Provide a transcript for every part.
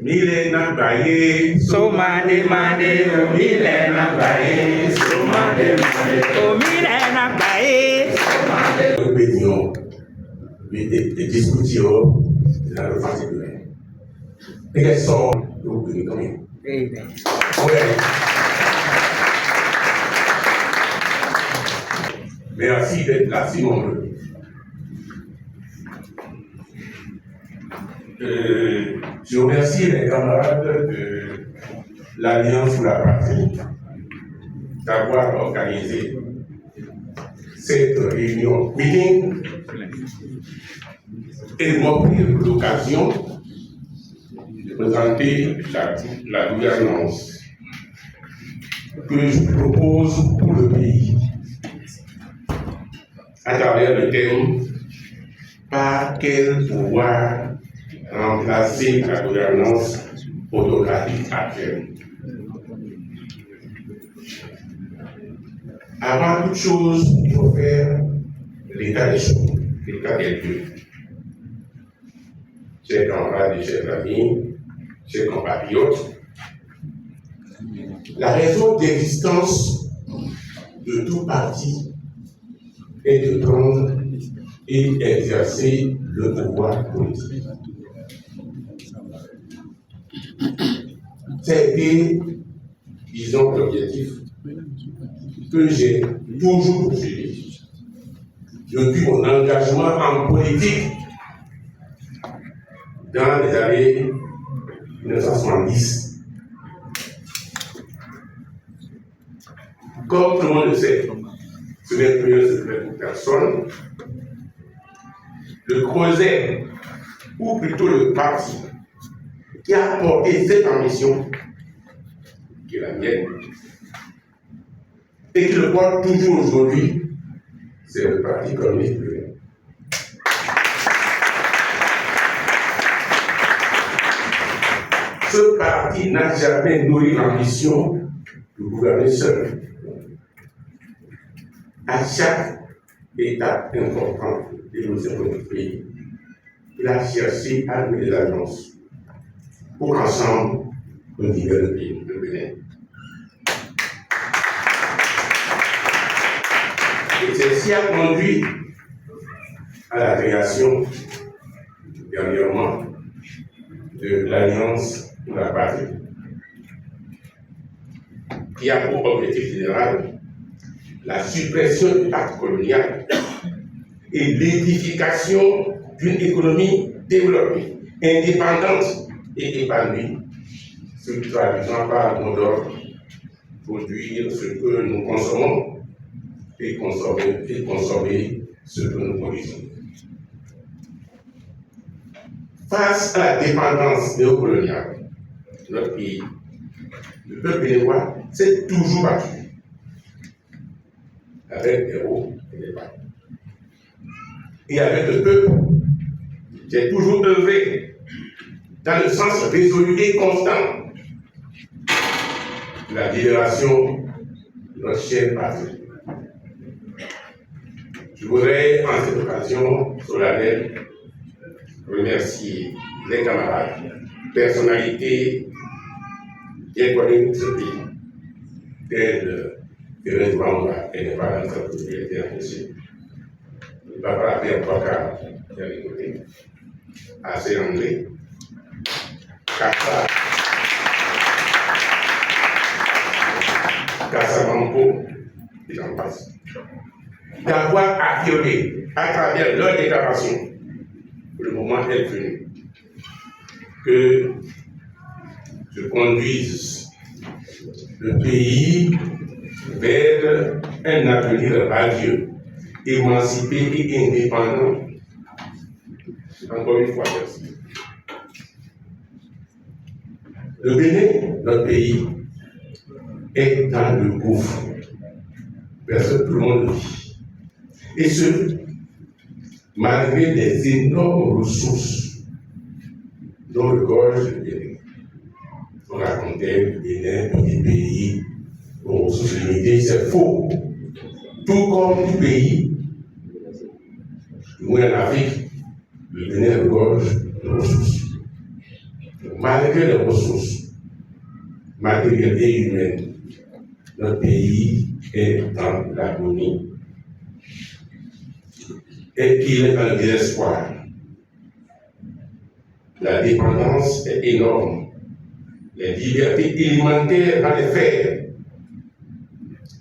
Milena Baye, Soma demande, Milena Baye, Soma demande, Milena Baye. nous bénions des discussions de la revanche de l'air. Et quels sont nous bénis quand même? Merci d'être là si nombreux. Je remercie les camarades de l'Alliance pour la patrie d'avoir organisé cette réunion meeting et de m'offrir l'occasion de présenter la gouvernance que je propose pour le pays à travers le thème par quel pouvoir remplacer la gouvernance autocratique actuelle. Avant toute chose, il faut faire l'état des choses, l'état des lieux. Chers camarades et chers amis, chers compatriotes, la raison d'existence de tout parti est de prendre et exercer le pouvoir politique. C'était, disons, l'objectif que j'ai toujours poursuivi depuis mon engagement en politique dans les années 1970. Comme tout le monde le sait, ce n'est plus un secret pour personne. Le Creuset, ou plutôt le parti, qui a porté cette ambition, qui est la mienne, et qui le porte toujours aujourd'hui, c'est le Parti communiste burundais. Ce parti n'a jamais nourri l'ambition de gouverner seul. À chaque étape importante de l'évolution de notre pays, il a cherché à nouer des alliances pour qu'ensemble, nous vivions le pays, le Bénin. Et ceci a conduit à la création, dernièrement, de l'Alliance pour la patrie, qui a pour objectif général la suppression du pacte colonial et l'édification d'une économie développée, indépendante et épanouie, se traduisant par mot d'ordre, produire ce que nous consommons et consommer ce que nous produisons. Face à la dépendance néocoloniale de notre pays, le peuple béninois s'est toujours battu avec des hauts et des bas. Et avec le peuple, j'ai toujours œuvré dans le sens résolu et constant de la libération de notre chère patrie. Je voudrais, en cette occasion solennelle, remercier les camarades, personnalités bien connues de ce pays, telles Thérèse Bamba et les parents de propriétaire aussi. Papa Pierre Baka, qui est côté, Assez André, Kassa Mampo, et j'en passe. D'avoir affirmé à travers leur déclaration, le moment est venu, que je conduise le pays vers un avenir radieux, émancipé et indépendant. Encore une fois, merci. Le Bénin, notre pays, est dans le gouffre. Personne, tout le monde le dit. Et ce, malgré les énormes ressources dont le gorge le Bénin. On racontait le Bénin, des pays aux ressources limitées, c'est faux. Tout comme tout pays, du moins en Afrique, le Bénin regorge de ressources. malgré les ressources matérielles et humaines, notre pays est dans l'agonie et qu'il est un désespoir. La dépendance est énorme. Les libertés élémentaires à les faire.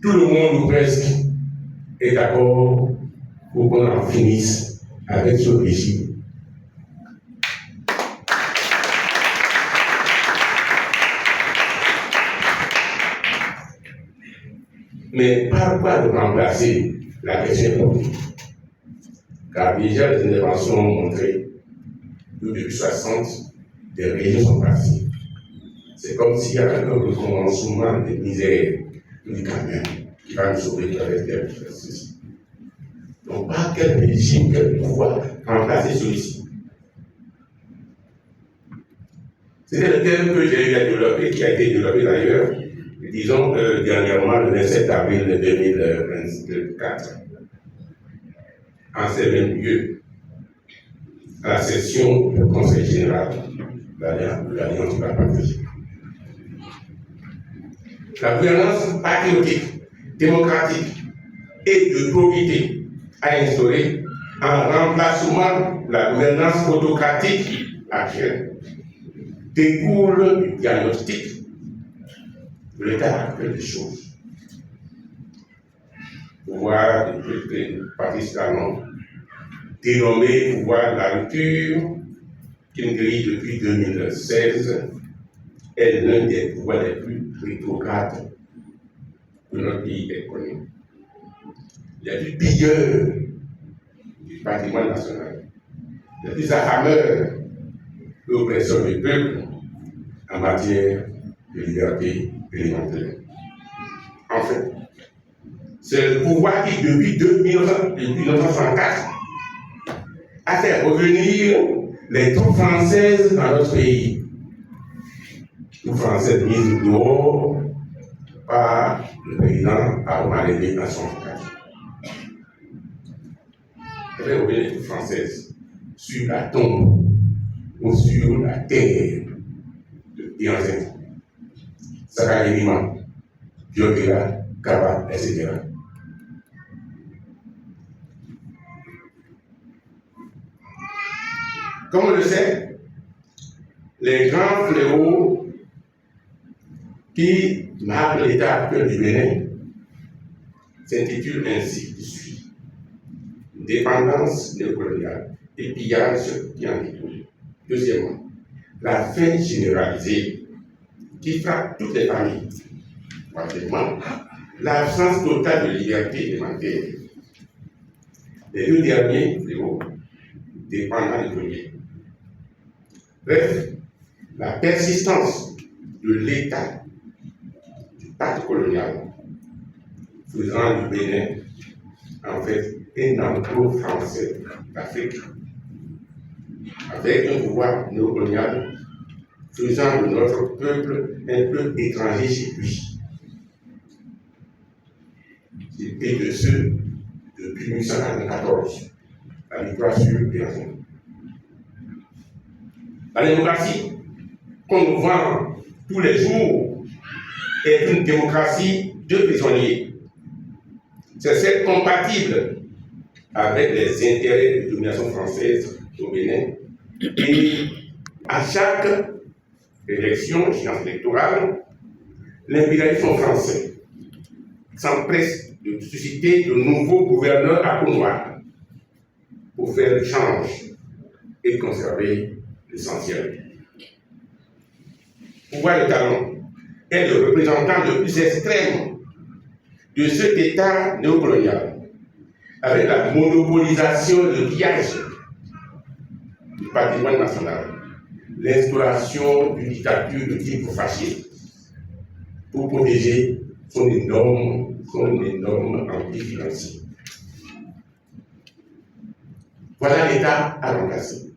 Tout le monde ou presque est d'accord pour qu'on en finisse avec ce régime. Mais par quoi de remplacer la question économique? Car déjà les interventions ont montré que depuis 60, des régions sont passées. C'est comme s'il y avait un recommencement des misères du camion qui va nous sauver avec des ressources. Donc, par quel régime, quel pouvoir remplacer celui-ci? C'était le terme que j'ai eu à développer, qui a été développé d'ailleurs, disons dernièrement, le 27 avril 2024, en ces mêmes lieux, à la session du Conseil général de l'Alliance de la Patrie. La gouvernance patriotique, démocratique et de probité a instauré en remplacement de la gouvernance autocratique actuelle découle du diagnostic de l'état actuel des choses. Pouvoir de Patrice Talon, dénommé pouvoir de la rupture, qui nous grille depuis 2016, est l'un des pouvoirs les plus rétrogrades que notre pays ait connu. Les plus pilleurs du patrimoine national, les plus affameurs et oppresseurs du peuple en matière de liberté élémentaire. En fait, c'est le pouvoir qui, depuis 1964, a fait revenir les troupes françaises dans notre pays. Troupes françaises mises dehors par le président Armalédé à son frère. Elle fait revenir les troupes françaises sur la tombe ou sur la terre de Bianzin, Sakayelima, Biokela, Kaba, etc. Comme on le sait, les grands fléaux qui marquent l'état actuel du Bénin s'intitulent ainsi qui suit: dépendance néocoloniale et pillage qui en découle. Deuxièmement, la faim généralisée qui frappe toutes les familles. Troisièmement, l'absence totale de liberté élémentaire. Les deux derniers fléaux dépendant du premier. Bref, la persistance de l'État du pacte colonial faisant du Bénin, en fait, un enclos français d'Afrique, avec un pouvoir néocolonial faisant de notre peuple un peuple étranger chez lui. C'était de ceux depuis 1894, la victoire sur le Bianzin. La démocratie qu'on nous vend tous les jours est une démocratie de prisonniers. C'est celle compatible avec les intérêts de domination française au Bénin. Et à chaque élection, échéance électorale, l'impérialisme français s'empresse de susciter de nouveaux gouverneurs à peau noire pour faire le change et conserver l'essentiel. Pouvoir de Talon est le représentant le plus extrême de cet État néocolonial, avec la monopolisation de pillage du patrimoine national, l'instauration d'une dictature de type fasciste pour protéger son énorme empire financier. Voilà l'État à remplacer.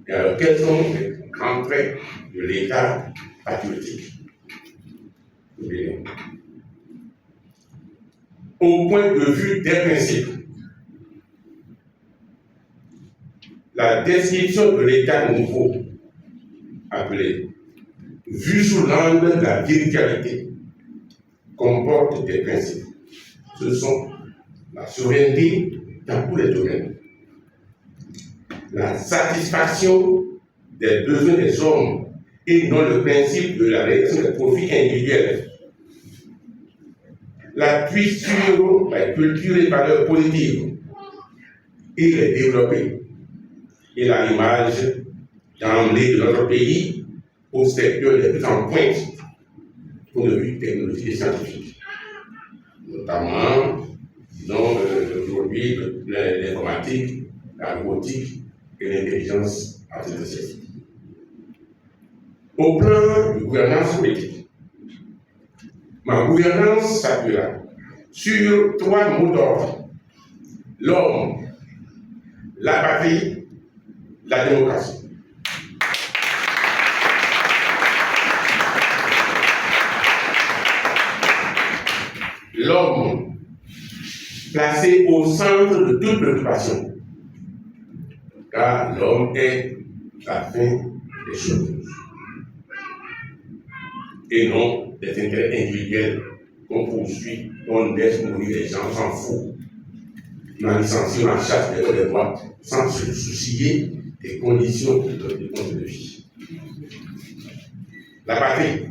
Et alors, quels sont les grands traits de l'État patriotique au Bénin? Au point de vue des principes, la description de l'État nouveau appelée, vue sous l'angle de la virtualité, comporte des principes. Ce sont la souveraineté dans tous les domaines, la satisfaction des besoins des hommes et non le principe de la réalisation des profits individuels, l'appui sur la culture et valeurs positives et les développer, et l'arrimage d'emblée de notre pays au secteur les plus en pointe pour le but technologique et scientifique, notamment, disons, aujourd'hui, l'informatique, la robotique et l'intelligence artificielle. Au plan de gouvernance politique, ma gouvernance s'appuiera sur 3 mots d'ordre: l'homme, la patrie, la démocratie. L'homme, placé au centre de toute préoccupation, car l'homme est la fin des choses, et non des intérêts individuels qu'on poursuit, on laisse mourir les gens, s'en fout. On licencie, on chasse des droits sans se soucier des conditions de vie. La patrie,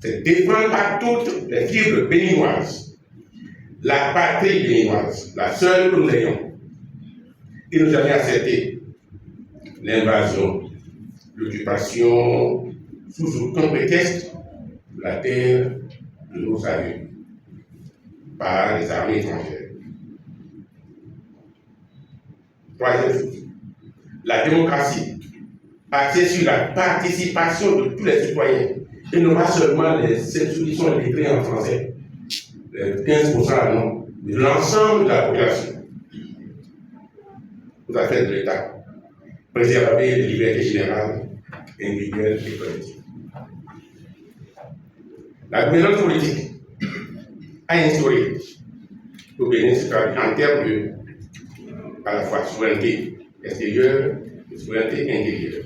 c'est défendre par toutes les fibres béninoises, la patrie béninoise, la seule que nous ayons. Il nous avait accepté l'invasion, l'occupation, sous aucun prétexte, de la terre de nos aïeux par les armées étrangères. Troisième chose, la démocratie, axée sur la participation de tous les citoyens, et non pas seulement les solutions lettrées en français, les 15% non, de l'ensemble de la population, aux affaires de l'État, préserver les libertés générales, individuelles et collectives. La gouvernance politique a instauré au Bénin, en termes de à la fois souveraineté extérieure et souveraineté intérieure.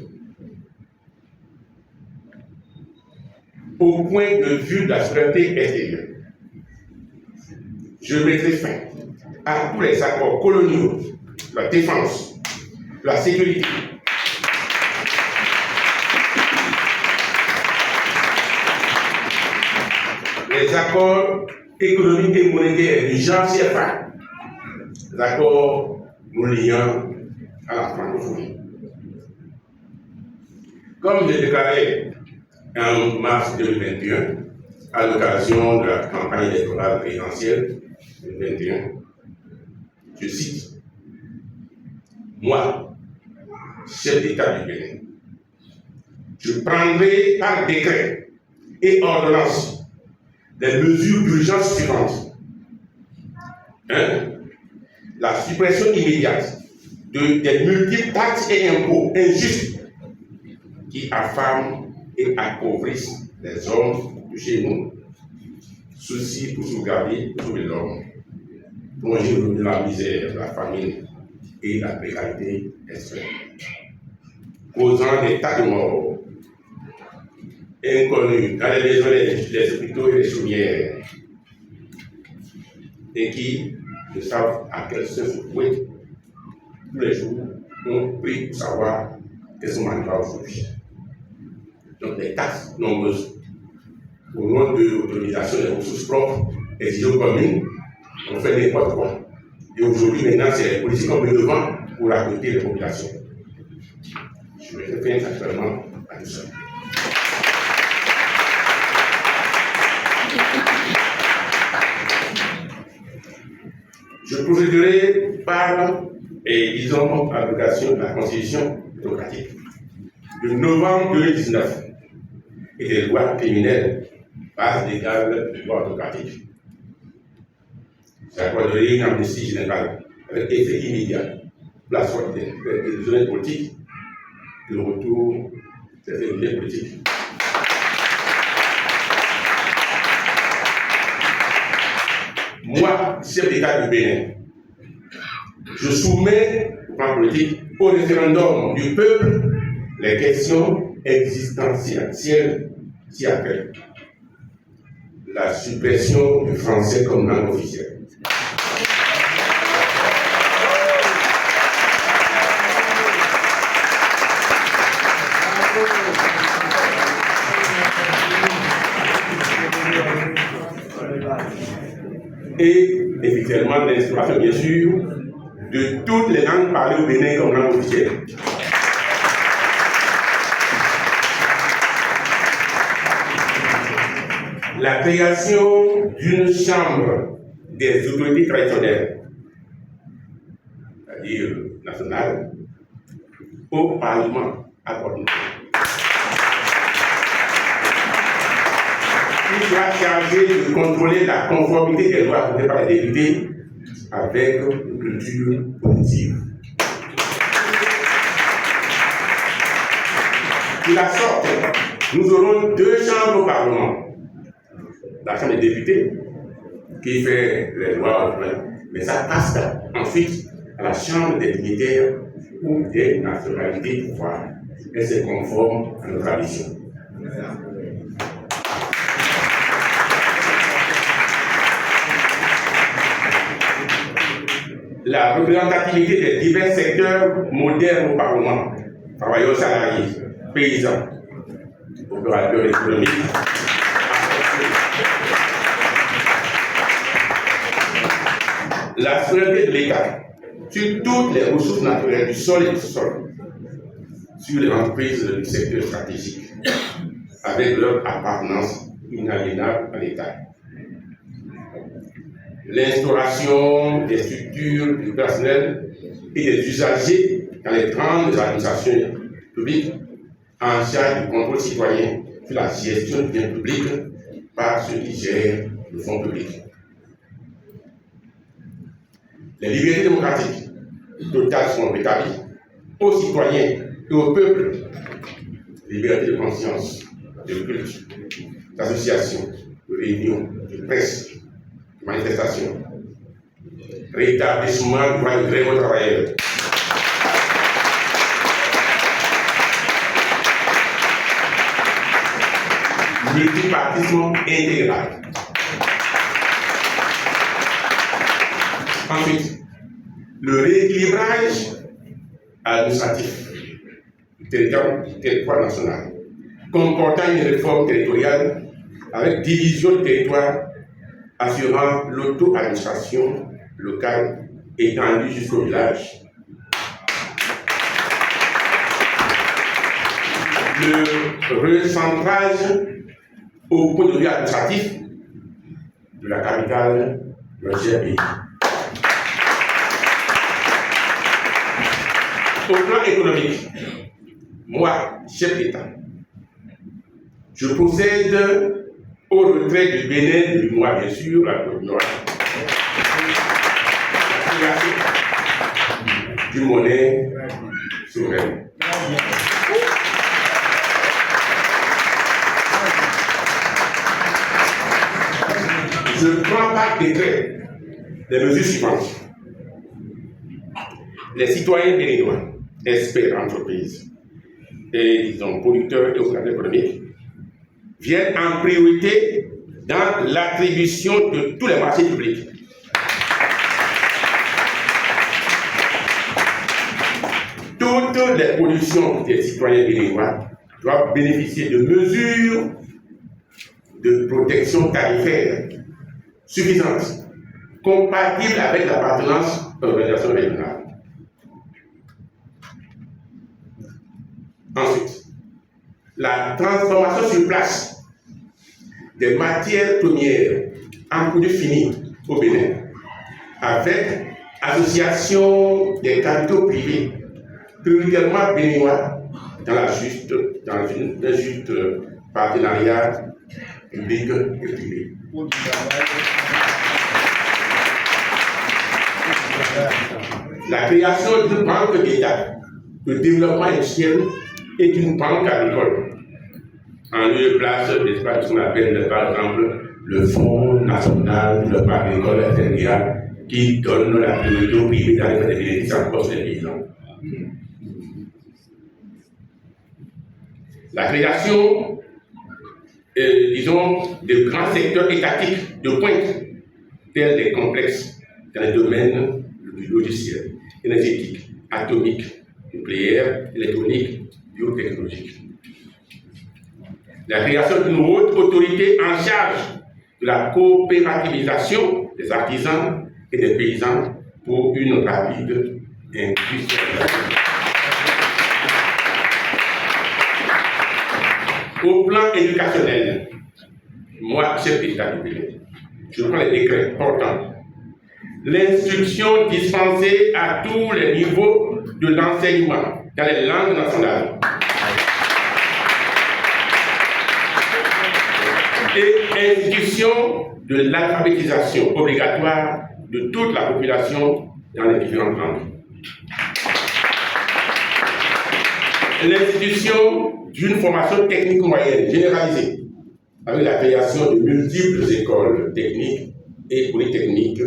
Au point de vue de la souveraineté extérieure, je mettrai fin à tous les accords coloniaux, la défense, la sécurité, les accords économiques et monétaires du genre CFA, les accords nous liant à la francophonie. Comme je l'ai déclaré en mars 2021, à l'occasion de la campagne électorale présidentielle 2021, je cite: moi, chef d'État du Bénin, je prendrai par décret et ordonnance des mesures d'urgence suivantes. 1. La suppression immédiate des multiples taxes et impôts injustes qui affament et appauvrissent les hommes de chez nous. Ceci pour sauvegarder tous les hommes, plonger dans la misère, la famine et la précarité extrême, causant des tas de morts inconnus dans les maisons, les hôpitaux et les chaumières, et qui ne savent à quel sens se vouer. Tous les jours, on prie pour savoir qu'est-ce qu'on mangera aujourd'hui. Donc, des taxes nombreuses, au nom de l'autorisation des ressources propres exigées aux communes, on fait n'importe quoi. Et aujourd'hui, maintenant, c'est les policiers qu'on met devant pour accoter les populations. Je me réfère actuellement à tout ça. Je procéderai par, disons, l'application de la Constitution autocratique de novembre 2019 et des lois criminelles, base légale de droit autocratique. J'accorderai une amnistie générale avec effet immédiat, la sorte des prisonniers politiques, le retour des exilés politiques. Moi, chef d'État du Bénin, je soumets au plan politique au référendum du peuple les questions existentielles s'y appellent. La suppression du français comme langue officielle. Et effectivement l'instauration, bien sûr, de toutes les langues parlées au Bénin comme langue officielle. La création d'une chambre des autorités traditionnelles, c'est-à-dire nationales, au Parlement à Porte-Noire, qui sera chargé de contrôler la conformité des lois votées par les députés avec une culture positive. De la sorte, nous aurons deux chambres au Parlement. La Chambre des députés, qui fait les lois, mais ça passe ensuite à la Chambre des dignitaires ou des nationalités du pouvoir. Et c'est conforme à nos traditions. La représentativité des divers secteurs modernes au Parlement, travailleurs salariés, paysans, opérateurs économiques, la souveraineté de l'État sur toutes les ressources naturelles du sol et du sol, sur les entreprises du secteur stratégique, avec leur appartenance inaliénable à l'État. L'instauration des structures du personnel et des usagers dans les grandes administrations publiques en charge du contrôle citoyen sur la gestion du bien public par ceux qui gèrent le fonds public. Les libertés démocratiques totales sont rétablies aux citoyens et au peuple. Liberté de conscience, de culte, d'association, de réunion, de presse, de manifestation. Rétablissement du droit de grève aux travailleurs. Multipartisme intégral. Ensuite, le rééquilibrage administratif du territoire national, comportant une réforme territoriale avec division du territoire, assurant l'auto-administration locale étendue jusqu'au village. Le recentrage au point de vue administratif de la capitale de notre pays. Au plan économique, moi, chef d'État, je procède au retrait du Bénin du mois, bien sûr, la Côte-Nord. La création d'une monnaie souveraine. Je prends par décret les mesures suivantes. Les citoyens béninois, experts entreprises et disons producteurs et opérateurs économiques viennent en priorité dans l'attribution de tous les marchés publics. Toutes les productions des citoyens béninois doivent bénéficier de mesures de protection tarifaire suffisantes, compatibles avec l'appartenance à l'organisation régionale. Ensuite, la transformation sur place des matières premières en produits finis au Bénin, avec association des capitaux privés, prioritairement béninois, dans un juste partenariat public et privé. La création d'une banque d'État de développement industriel et d'une banque agricole, en lieu et place de ce qu'on appelle par exemple le Fonds national de développement agricole FNDA, qui donne la priorité au privé dans les bénéfices en poste des paysans. La création, disons, de grands secteurs étatiques de pointe, tels des complexes dans les domaines du logiciel, énergétique, atomique, nucléaire, électronique, biotechnologique. La création d'une haute autorité en charge de la coopérativisation des artisans et des paysans pour une rapide industrialisation. Au plan éducationnel, moi, chef d'État du Bénin, je prends les décrets portant l'instruction dispensée à tous les niveaux de l'enseignement dans les langues nationales et institution de l'alphabétisation obligatoire de toute la population dans les différentes langues. L'institution d'une formation technique moyenne généralisée avec la création de multiples écoles techniques et polytechniques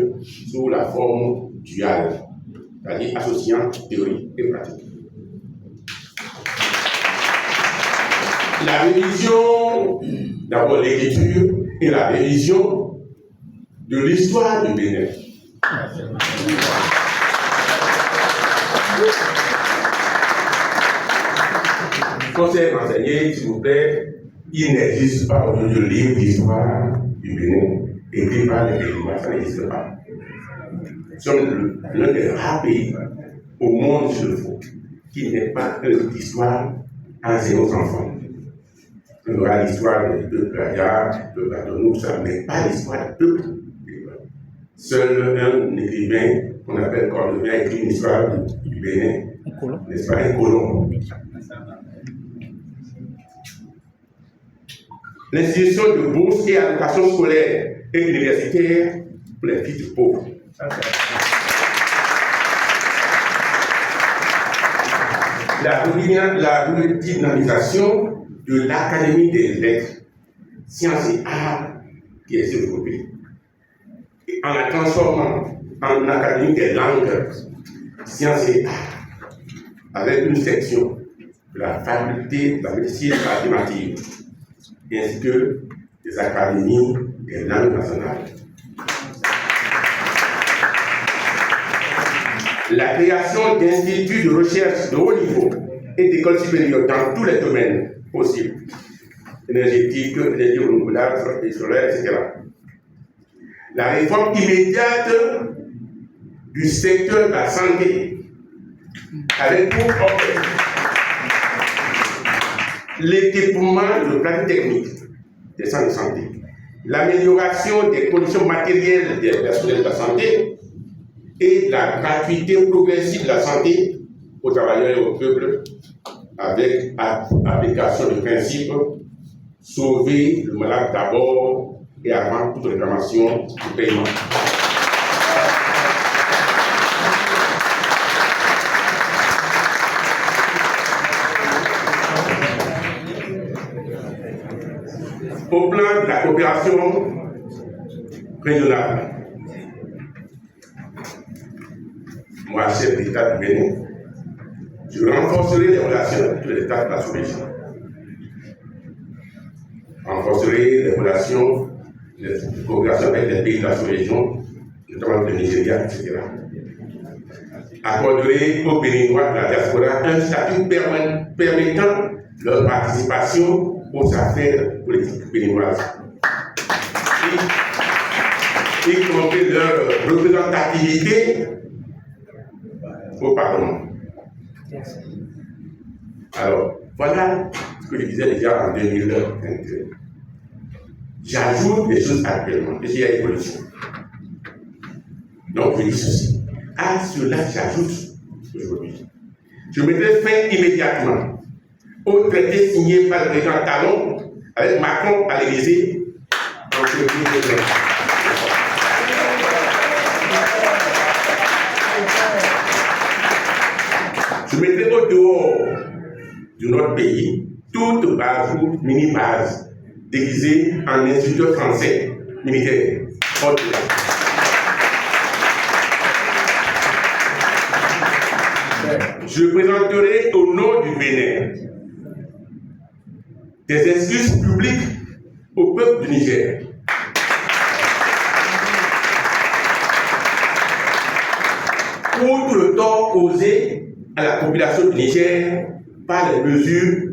sous la forme duale, c'est-à-dire associant théorie et pratique. La révision, d'abord l'écriture et la révision de l'histoire du Bénin. Conseil renseigné, s'il vous plaît, il n'existe pas aujourd'hui de livre d'histoire du Bénin écrit par les Béninois, ça n'existe pas. Nous sommes l'un des rares pays au monde, s'il le faut, qui n'est pas un livre d'histoire enseigné aux enfants. On aura l'histoire des peuples Gaya, de Batonou, ça, mais pas l'histoire des peuples. Seul un écrivain qu'on appelle Cordovien a écrit une histoire du Bénin, n'est-ce pas, un colon. L'institution de bourse et allocation scolaire et universitaire pour les fils pauvres. La redynamisation de l'Académie des lettres, sciences et arts qui est développée, en la transformant en Académie des langues, sciences et arts, avec une section de la faculté de la médecine mathématique, ainsi que des académies des langues nationales. La création d'instituts de recherche de haut niveau et d'écoles supérieures dans tous les domaines possibles, énergétique, énergie renouvelable, et solaire, etc. La réforme immédiate du secteur de la santé, avec pour objectif l'équipement de pratiques techniques des centres de santé, l'amélioration des conditions matérielles des personnels de la santé et la gratuité progressive de la santé aux travailleurs et au peuple avec application de principes sauver le malade d'abord et avant toute réclamation de paiement. Au plan de la coopération régionale, moi, chef d'État du Bénin, je renforcerai les relations avec tous les États de la sous-région. Renforcerai les relations de coopération avec les pays de la sous-région, notamment le Nigeria, etc. Accorderai aux Béninois de la diaspora un statut permettant leur participation aux affaires politiques béninoises, y compris leur représentativité au Parlement. Alors, voilà ce que je disais déjà en 2021. J'ajoute des choses actuellement, parce qu'il y a évolution. Donc, je dis ceci. À cela, j'ajoute aujourd'hui. Je mettrai fin immédiatement au traité signé par le président Talon avec Macron à l'Élysée en février 2020. Je mettrai au dehors de notre pays toute base ou mini-base déguisée en institut français militaire. Je présenterai au nom du Bénin des excuses publiques au peuple du Niger. Pour tout le tort causé à la population du Niger par les mesures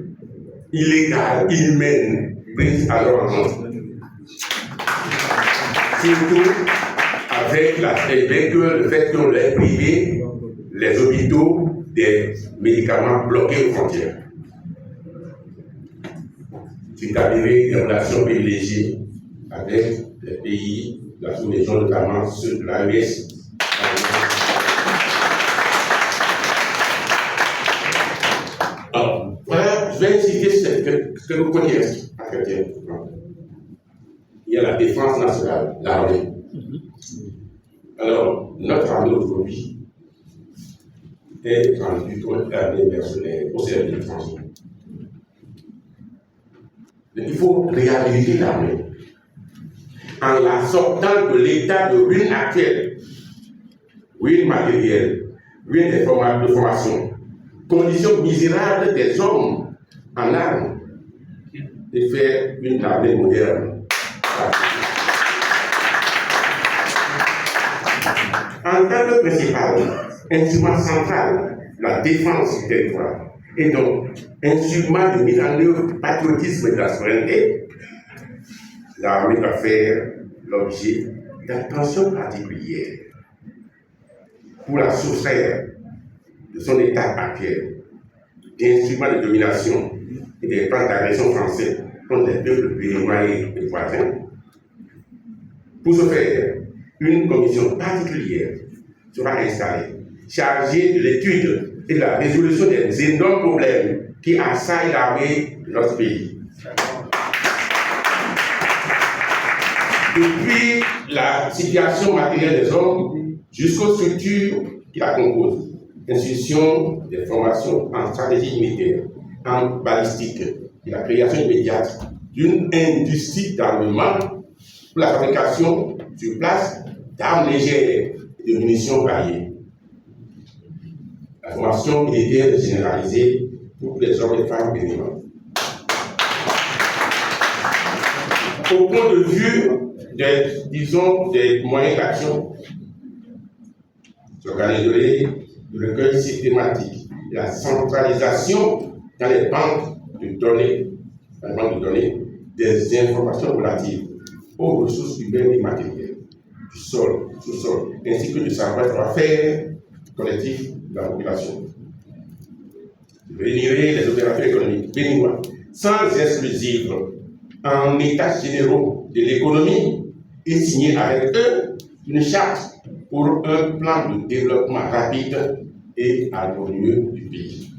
illégales, inhumaines prises à leur encontre. Surtout avec le fait qu'on leur privé les hôpitaux des médicaments bloqués aux frontières. C'est avéré des relations privilégiées avec les pays de la sous-région, notamment ceux de l'AES. Voilà, je vais citer ce que nous connaissons à Chrétien. Il y a la défense nationale, l'armée. Alors, notre armée aujourd'hui est rendue comme armée mercenaire au service de l'étranger. Il faut réhabiliter l'armée en la sortant de l'état de ruine actuel, ruine matérielle, ruine de formation, conditions misérables des hommes en armes, et faire une armée moderne. En tant que principal instrument central, la défense du territoire, et donc instrument de mise en œuvre du patriotisme et de la souveraineté, l'armée va faire l'objet d'attention particulière pour la soustraire de son état actuel, d'instruments de domination et des plans d'agression français contre les peuples béninois et voisins. Pour ce faire, une commission particulière sera installée, chargée de l'étude et de la résolution des énormes problèmes qui assaillent l'armée de notre pays. Depuis la situation matérielle des hommes jusqu'aux structures qui la composent, institution des formations en stratégie militaire, en balistique, et la création immédiate d'une industrie d'armement pour la fabrication sur place d'armes légères et de munitions variées. La formation militaire généralisée pour les hommes et les femmes béninois. Au point de vue des moyens d'action, s'organiserait le recueil systématique et la centralisation dans les banques de données, des informations relatives aux ressources humaines et matérielles, du sol, sous-sol, ainsi que du savoir-faire collectif de la population. Réunir les opérateurs économiques béninois sans exclusive en états généraux de l'économie et signer avec eux une charte pour un plan de développement rapide et harmonieux du pays.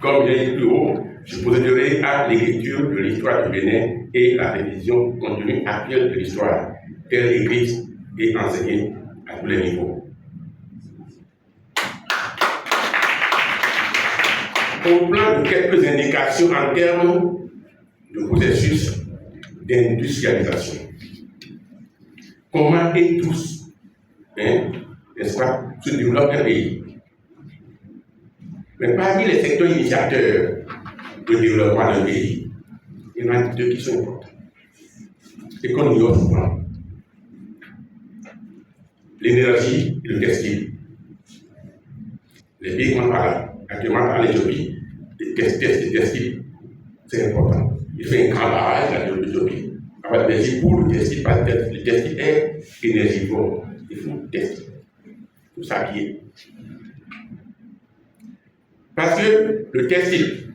Comme je l'ai dit plus haut, je procéderai à l'écriture de l'histoire du Bénin et la révision contenue actuelle de l'histoire, telle écrite et enseignée à tous les niveaux. Au plan de quelques indications en termes de processus d'industrialisation. Comment et tous, n'est-ce pas, se développe un pays. Mais parmi les secteurs initiateurs de développement d'un pays, il y en a deux qui sont importants et qu'on ignore souvent. L'énergie et le textile. Les pays qu'on parle actuellement par l'Éthiopie, les textiles, c'est important. Il fait un grand barrage à l'Éthiopie. Avec l'énergie pour le textile, parce que le textile est énergivore. Il faut le textile. Il faut s'habiller. Parce que le textile,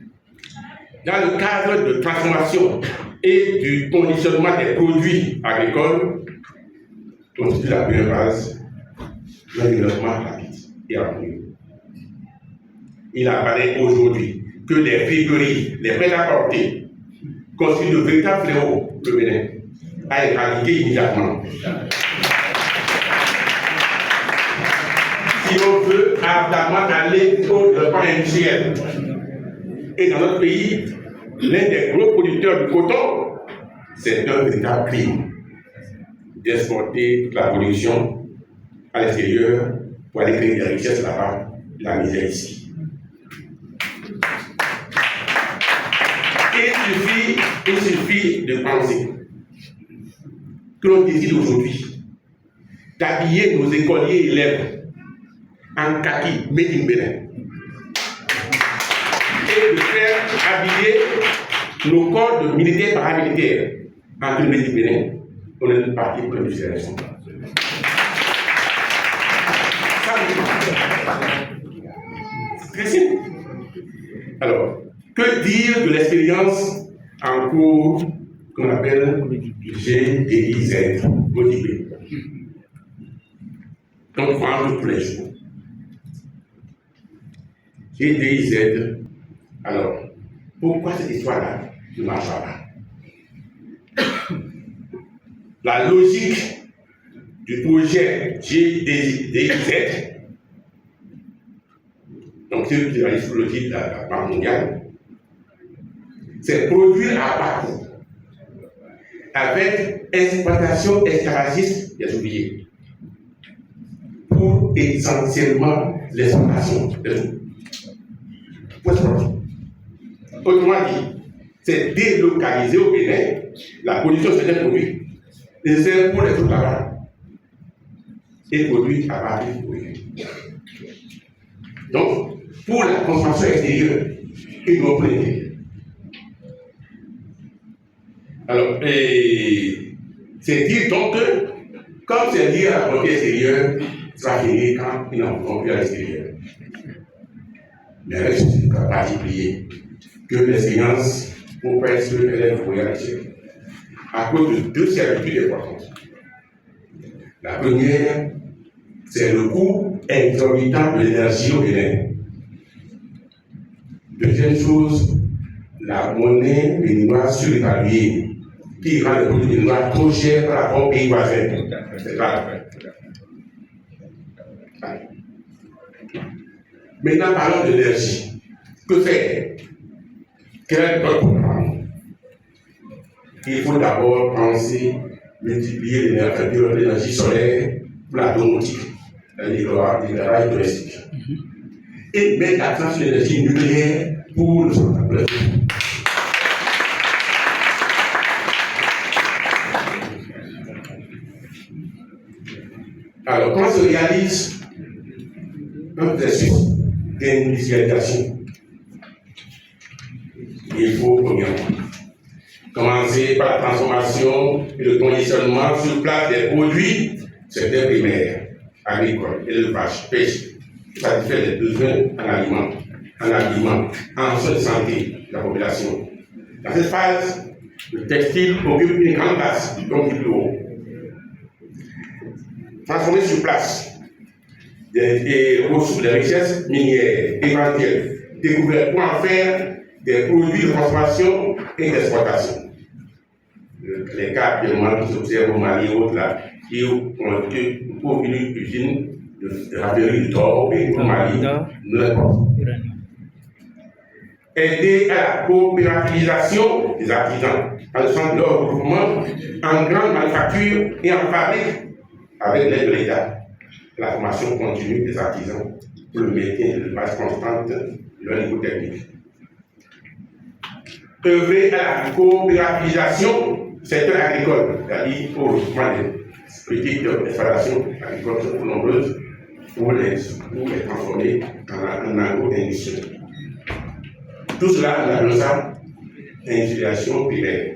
dans le cadre de transformation et du conditionnement des produits agricoles, constitue la première base d'un développement rapide et harmonieux. Il apparaît aujourd'hui que les friperies, les prêt-à-porter, constituent de véritables fléaux pour le Bénin, à éradiquer immédiatement. Si on veut ardemment aller au développement industriel, et dans notre pays, l'un des gros producteurs du coton, c'est un véritable crime d'exporter toute la production à l'extérieur pour aller créer des richesses là-bas, la misère ici. Il suffit de penser que l'on décide aujourd'hui d'habiller nos écoliers et élèves en kaki made in Bénin et de faire habiller nos corps de militaires paramilitaires en made in Bénin. On est parti pour une situation. C'est très simple. Alors, que dire de l'expérience en cours qu'on appelle GDIZ, motivé. Donc, on prend tous les jours. GDIZ, alors, pourquoi cette histoire-là ne marchera pas? La logique du projet GDIZ, donc c'est la logique de la Banque mondiale, c'est produire à bas coût, avec exploitation esclavagiste des ouvriers, pour essentiellement l'exploitation des ouvriers. Autrement dit, c'est délocaliser au Bénin la production de certains produits nécessaires pour les autres là-bas et produire à partir du produit. Donc, pour la consommation extérieure, ils vont prendre l'intérieur. Alors, c'est dire donc que, comme c'est dire à la volonté extérieure, ça va finir quand ils n'en vont plus à l'extérieur. Mais avec ce cas particulier, que l'expérience pour presque élèves voyager à cause de deux servitudes importantes. La première, c'est le coût exorbitant de l'énergie au Bénin. Deuxième chose, la monnaie béninoise surévaluée qui rend le produit béninois trop cher par rapport aux pays voisins. C'est grave. Maintenant, parlons de l'énergie. Que faire? Quel programme? Il faut d'abord penser multiplier l'énergie solaire pour la domotique, c'est-à-dire les rails domestiques. Et mettre l'accent sur l'énergie nucléaire pour le solar. Alors, comment se réalise un processus d'industrialisation? Il faut premièrement commencer par la transformation et le conditionnement sur place des produits secteur primaire, agricole, élevage, pêche, qui satisfait les besoins en aliment, en soins de santé de la population. Dans cette phase, le textile occupe une grande place, comme dit plus haut. Transformer sur place des ressources, des richesses minières éventuelles, découvertes pour en faire des produits de transformation et d'exploitation. Les cas actuellement qui s'observent au Mali et autres là, qui ont été pour une usine de raffinerie du Thor et au Mali, nous l'importons. Aider à la coopérativisation des artisans, en le sens de leur regroupement en grande manufacture et en fabrique avec l'aide de l'État. La formation continue des artisans pour le maintien de base constante de leur niveau technique. Œuvrer à la coopérativisation du secteur agricole, c'est-à-dire au regroupement des petites exploitations agricoles trop nombreuses pour les transformer en agro-industrie. Tout cela, on appelle ça industrialisation primaire.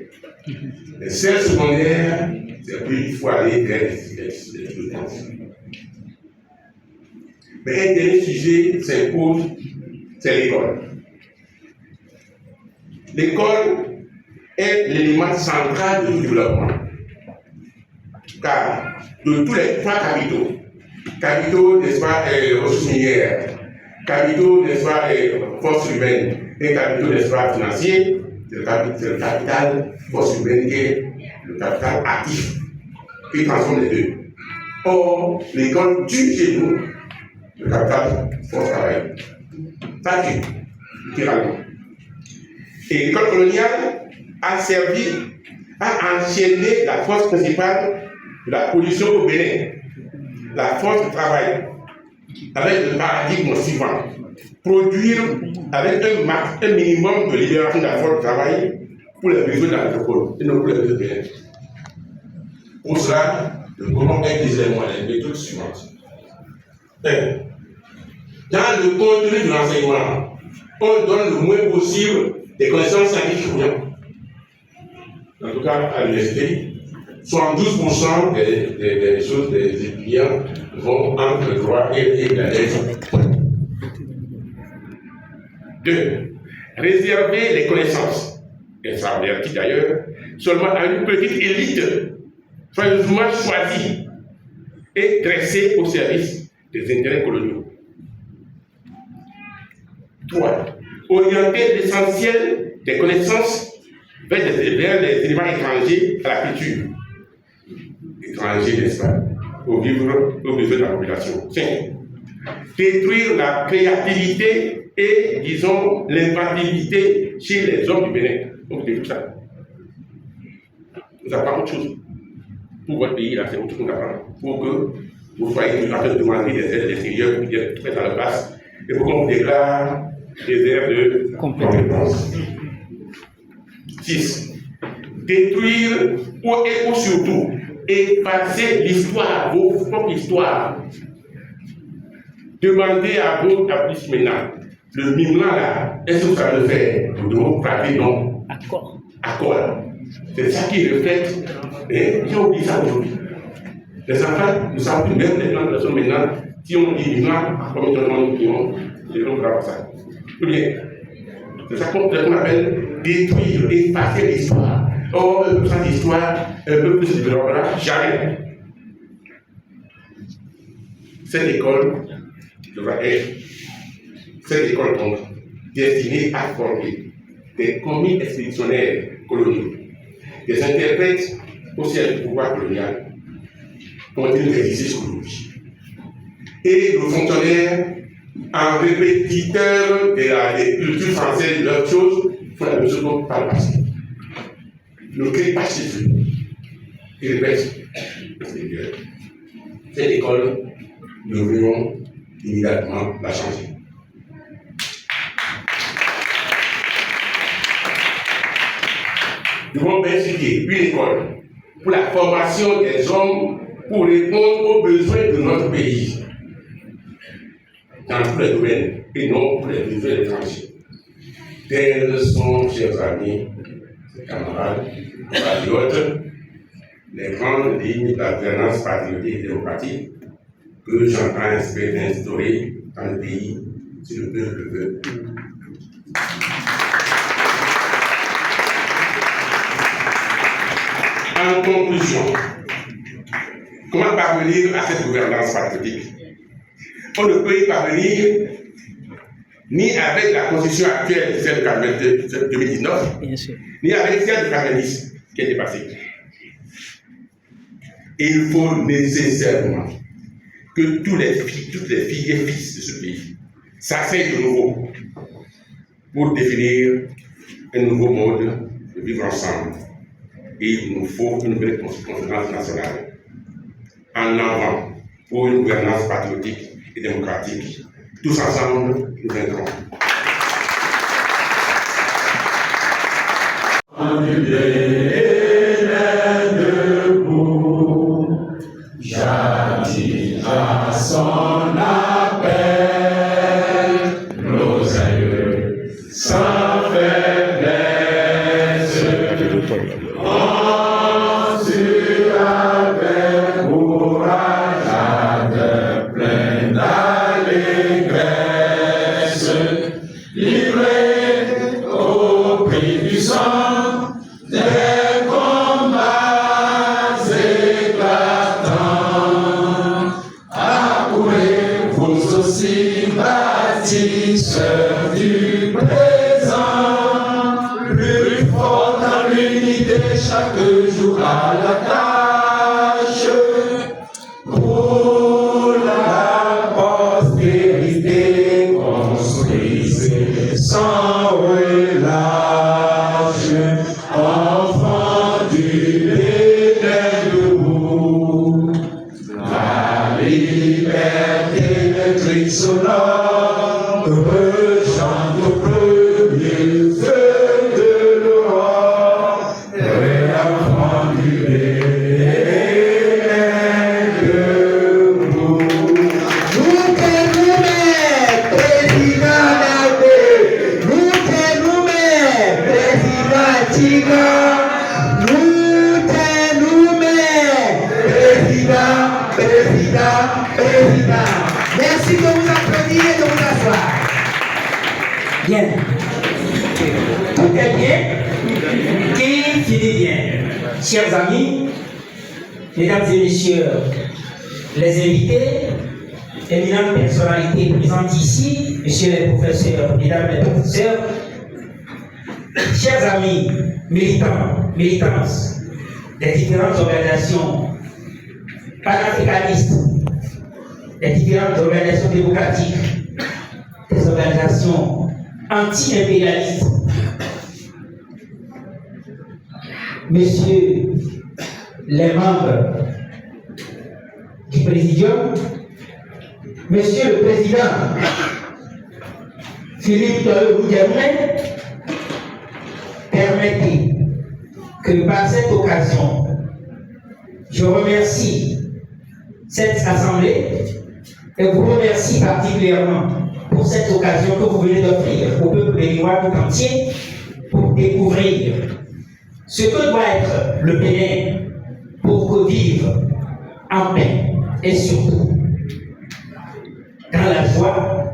Les celles secondaires, c'est plus il faut aller vers les sous-traitants. Mais un dernier sujet s'impose, c'est l'école. L'école est l'élément central de tout développement. Car de tous les trois capitaux, n'est-ce pas, ressources minières, capitaux, n'est-ce pas, forces urbaines, et capitaux, n'est-ce pas, financiers, c'est le capital force urbaine qui est le capital actif, qui transforme les deux. Or, l'école tue chez nous le capital force travail. Ça tue, littéralement. Et l'école coloniale a servi à enchaîner la force principale de la production au Bénin, la force de travail, avec le paradigme suivant: produire avec un minimum de libération de la force de travail pour les besoins de la métropole et non pour les besoins de Bénin. Pour cela, nous pouvons utiliser les méthodes suivantes. 1. Dans le contenu de l'enseignement, on donne le moins possible des connaissances scientifiques. En tout cas, à l'université, 72% des choses des étudiants vont entre le droit et la lettre. 2. Réserver les connaissances, et ça avertit d'ailleurs, seulement à une petite élite, soigneusement choisie et dressée au service des intérêts coloniaux. 3. Orienter l'essentiel des connaissances vers les éléments étrangers à la culture. Étrangers, n'est-ce pas, aux besoins de la population. 5. Détruire la créativité et, disons, l'inventivité chez les hommes du Bénin. Donc, c'est tout ça. Nous apprenons autre chose. Pour votre pays, là, c'est autre chose qu'on apprend. Pour que vous soyez en train de demander des aides extérieures pour être prêts à la place et pour qu'on vous déclare des airs de compétence. 6. Détruire ou surtout effacer l'histoire, vos propres histoires. Demandez à vos tabliers maintenant, le mime là, est-ce que vous savez le faire? Nous devons frapper non. Accord. C'est ça qui reflète. J'ai oublié ça aujourd'hui. Les enfants, nous savons que même les gens de la zone maintenant, si on dit mime, comme ils ont les gens ne pas ça. Ou bien, c'est ça qu'on appelle détruire, effacer l'histoire. Or, sans histoire, un peu plus de développement, jamais. Cette école devra être, cette école donc, destinée à former des commis expéditionnaires coloniaux, des interprètes au siège du pouvoir colonial, continue d'exister sur lui, et le fonctionnaire en répétiteur des cultures françaises, de leurs choses, faut la mesure dont par le passé. Ne crée pas chez eux. Il répète. Cette école, nous voulons immédiatement la changer. Nous devons expliquer une école pour la formation des hommes pour répondre aux besoins de notre pays dans tous les domaines et non pour les besoins étrangers. Tels sont, chers amis, camarades, patriotes, les grandes lignes de la gouvernance patriotique et démocratique que j'entends instaurer dans le pays si le peuple le veut. En conclusion, comment parvenir à cette gouvernance patriotique? On ne peut y parvenir ni avec la constitution actuelle, celle de 2019, ni avec celle de 90 qui est dépassée. Il faut nécessairement que toutes les filles et fils de ce pays s'asseyent de nouveau pour définir un nouveau mode de vivre ensemble. Et il nous faut une nouvelle conférence nationale en avant pour une gouvernance patriotique et démocratique. Tous ensemble, nous vaincrons. Jadis à son appel, nos aïeux sans faiblesse, ensuite avec courage, plein d'allégresse, livrés au prix du sang, des combats éclatants, accourez vous aussi bâtisseurs du présent, plus fort dans l'unité chaque jour à la tâche, pour la postérité construisez sans relâche, enfants du Bénin debout, la liberté de cri sonore rechante au premier feu de l'aurore. Bien. Tout est bien qui finit bien. Chers amis, mesdames et messieurs, les invités, éminentes personnalités présentes ici, messieurs les professeurs, mesdames les professeurs, chers amis, militants, militantes des différentes organisations panafricanistes, des différentes organisations démocratiques, des organisations anti-impérialistes, messieurs les membres du Présidium, monsieur le Président Philippe Tolo-Roudiamé, permettez que par cette occasion, je remercie cette assemblée et vous remercie particulièrement pour cette occasion que vous venez d'offrir au peuple béninois tout entier pour découvrir ce que doit être le Bénin pour vivre en paix et surtout dans la joie,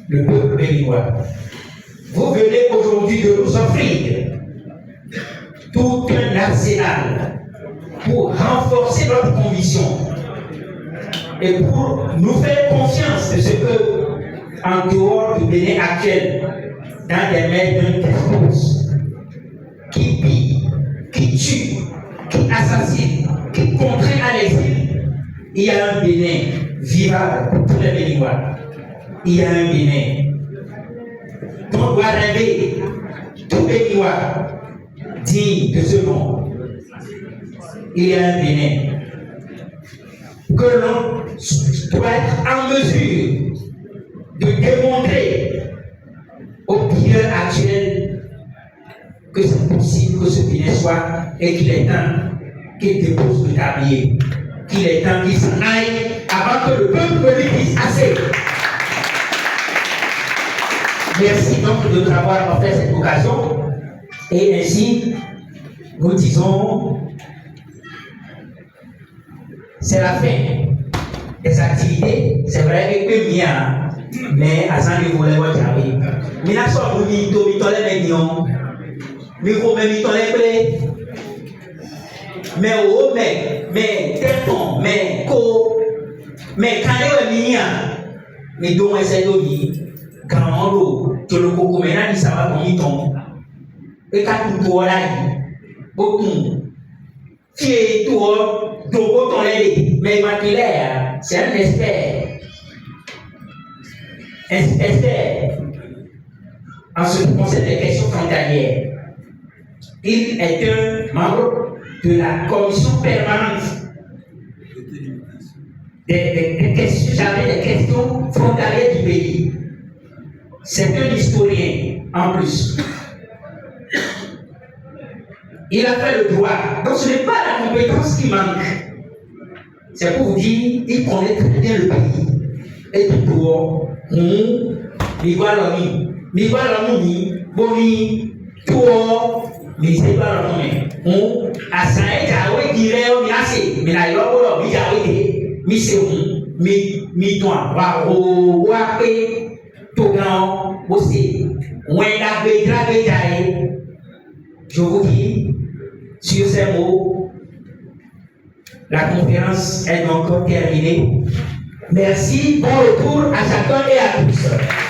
le peuple béninois. Vous venez aujourd'hui de nous offrir tout un arsenal pour renforcer notre conviction et pour nous faire confiance de ce que, en dehors du Bénin actuel, dans des mains d'un despote qui pille, qui tue, qui assassine, qui contraint à l'exil, il y a un Bénin vivable pour tous les Béninois. Il y a un Bénin dont doit rêver tout Béninois digne de ce nom. Il y a un Bénin que l'on doit être en mesure de démontrer aux pilleurs actuels que c'est possible que ce Bénin soit et qu'il est temps qu'il dépose le tablier, qu'il est temps qu'il s'en aille avant que le peuple lui dise assez. Merci donc de nous avoir offert cette occasion et ainsi nous disons c'est la fin des activités, c'est vrai que bien, mais à ça nous voulons voir j'arrive. Mais là soit vous dites to mitole mignon, mais vous même mitole play, mais oh mais téton mais co, mais quand les mignon, mais donc c'est d'où grand l'eau, que le coco maintenant il s'en va ton et quand tout là, beaucoup qui est tout donc on est mais Maquilaire, c'est un expert en ce qui concerne les questions frontalières. Il est un membre de la commission permanente des questions frontalières du pays. C'est un historien en plus. Il a fait le droit. Donc ce n'est pas la compétence qui manque. C'est pour vous dire, il connaît très bien le pays. Et tout pour nous, je vous dis, sur ces mots, la conférence est donc terminée. Merci, bon retour à chacun et à tous.